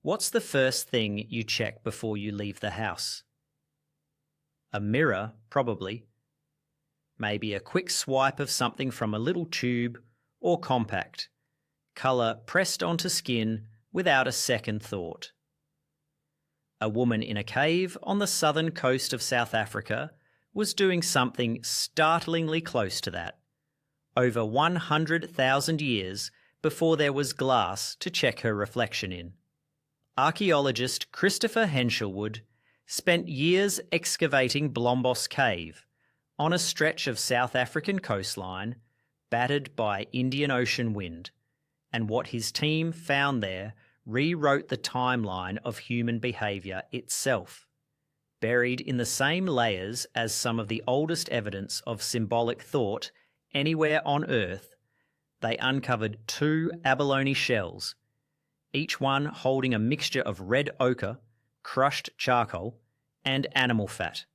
What's the first thing you check before you leave the house? A mirror, probably. Maybe a quick swipe of something from a little tube or compact. Colour pressed onto skin without a second thought. A woman in a cave on the southern coast of South Africa was doing something startlingly close to that, over 100,000 years before there was glass to check her reflection in. Archaeologist Christopher Henshilwood spent years excavating Blombos Cave on a stretch of South African coastline battered by Indian Ocean wind, and what his team found there rewrote the timeline of human behaviour itself. Buried in the same layers as some of the oldest evidence of symbolic thought anywhere on Earth, they uncovered 2 abalone shells, each one holding a mixture of red ochre, crushed charcoal, and animal fat,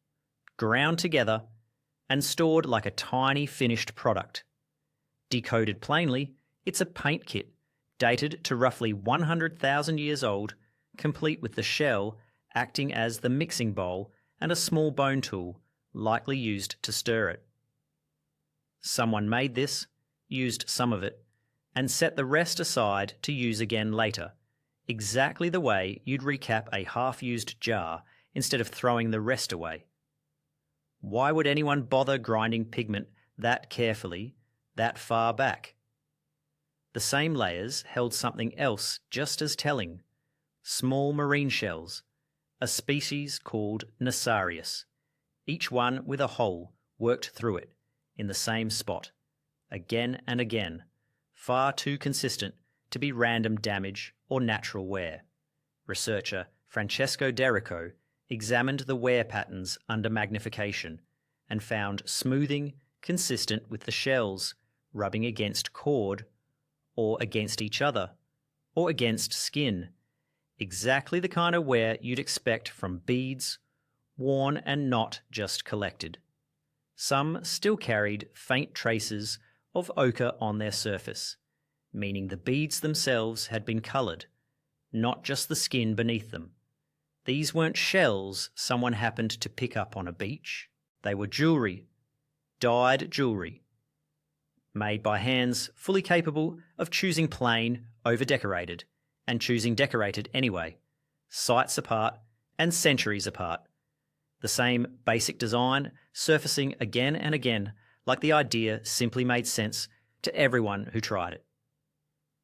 ground together and stored like a tiny finished product. Decoded plainly, it's a paint kit dated to roughly 100,000 years old, complete with the shell acting as the mixing bowl and a small bone tool, likely used to stir it. Someone made this, used some of it, and set the rest aside to use again later, exactly the way you'd recap a half-used jar instead of throwing the rest away. Why would anyone bother grinding pigment that carefully, that far back? The same layers held something else just as telling: small marine shells, a species called Nasarius, each one with a hole worked through it in the same spot, again and again, far too consistent to be random damage or natural wear. Researcher Francesco examined the wear patterns under magnification and found smoothing consistent with the shells rubbing against cord, or against each other, or against skin, exactly the kind of wear you'd expect from beads, worn and not just collected. Some still carried faint traces of ochre on their surface, meaning the beads themselves had been coloured, not just the skin beneath them. These weren't shells someone happened to pick up on a beach. They were jewellery, dyed jewellery, made by hands fully capable of choosing plain over decorated, and choosing decorated anyway, sites apart and centuries apart. The same basic design surfacing again and again, like the idea simply made sense to everyone who tried it.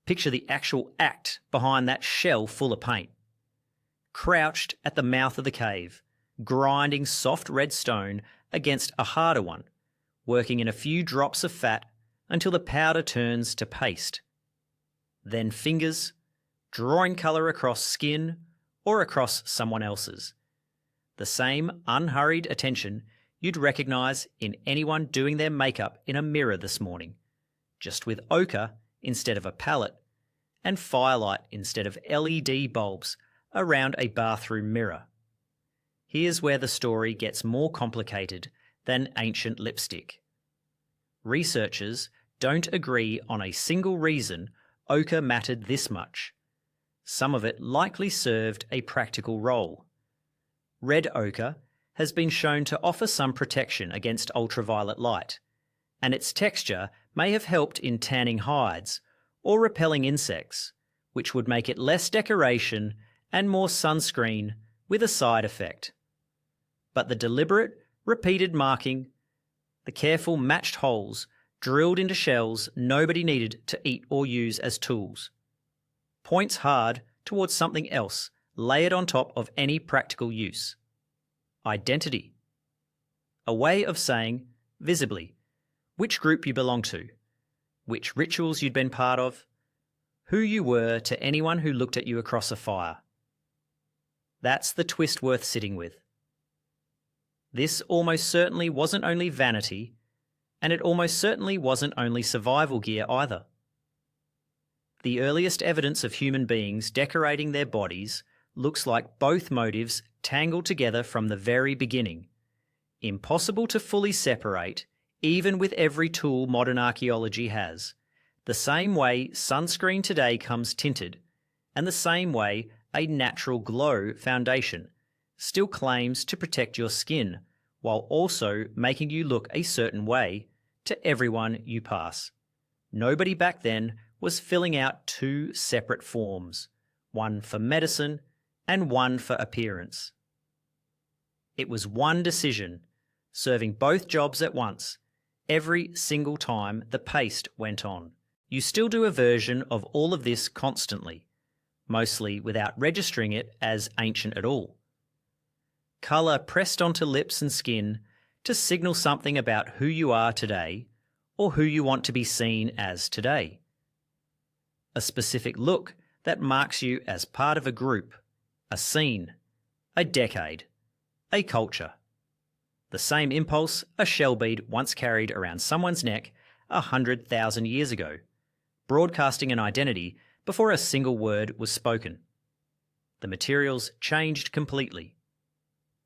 Picture the actual act behind that shell full of paint. Crouched at the mouth of the cave, grinding soft red stone against a harder one, working in a few drops of fat until the powder turns to paste. Then fingers, drawing colour across skin or across someone else's. The same unhurried attention you'd recognise in anyone doing their makeup in a mirror this morning, just with ochre instead of a palette and firelight instead of LED bulbs around a bathroom mirror. Here's where the story gets more complicated than ancient lipstick. Researchers don't agree on a single reason ochre mattered this much. Some of it likely served a practical role. Red ochre has been shown to offer some protection against ultraviolet light, and its texture may have helped in tanning hides or repelling insects, which would make it less decoration and more sunscreen with a side effect. But the deliberate, repeated marking, the careful matched holes drilled into shells nobody needed to eat or use as tools, points hard towards something else layered on top of any practical use. Identity. A way of saying, visibly, which group you belong to, which rituals you'd been part of, who you were to anyone who looked at you across a fire. That's the twist worth sitting with. This almost certainly wasn't only vanity, and it almost certainly wasn't only survival gear either. The earliest evidence of human beings decorating their bodies looks like both motives tangled together from the very beginning, impossible to fully separate even with every tool modern archaeology has, the same way sunscreen today comes tinted, and the same way a natural glow foundation, still claims to protect your skin while also making you look a certain way to everyone you pass. Nobody back then was filling out two separate forms, one for medicine and one for appearance. It was one decision, serving both jobs at once, every single time the paste went on. You still do a version of all of this constantly, mostly without registering it as ancient at all. Colour pressed onto lips and skin to signal something about who you are today or who you want to be seen as today. A specific look that marks you as part of a group, a scene, a decade, a culture. The same impulse a shell bead once carried around someone's neck 100,000 years ago, broadcasting an identity before a single word was spoken. The materials changed completely.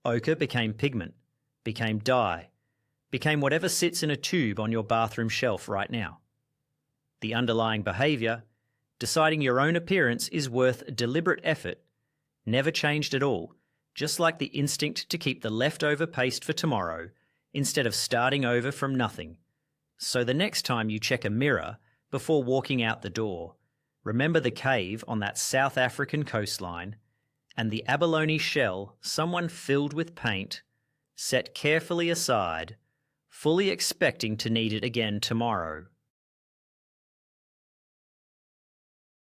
Ochre became pigment, became dye, became whatever sits in a tube on your bathroom shelf right now. The underlying behaviour, deciding your own appearance is worth deliberate effort, never changed at all, just like the instinct to keep the leftover paste for tomorrow instead of starting over from nothing. So the next time you check a mirror before walking out the door, remember the cave on that South African coastline and the abalone shell someone filled with paint, set carefully aside, fully expecting to need it again tomorrow.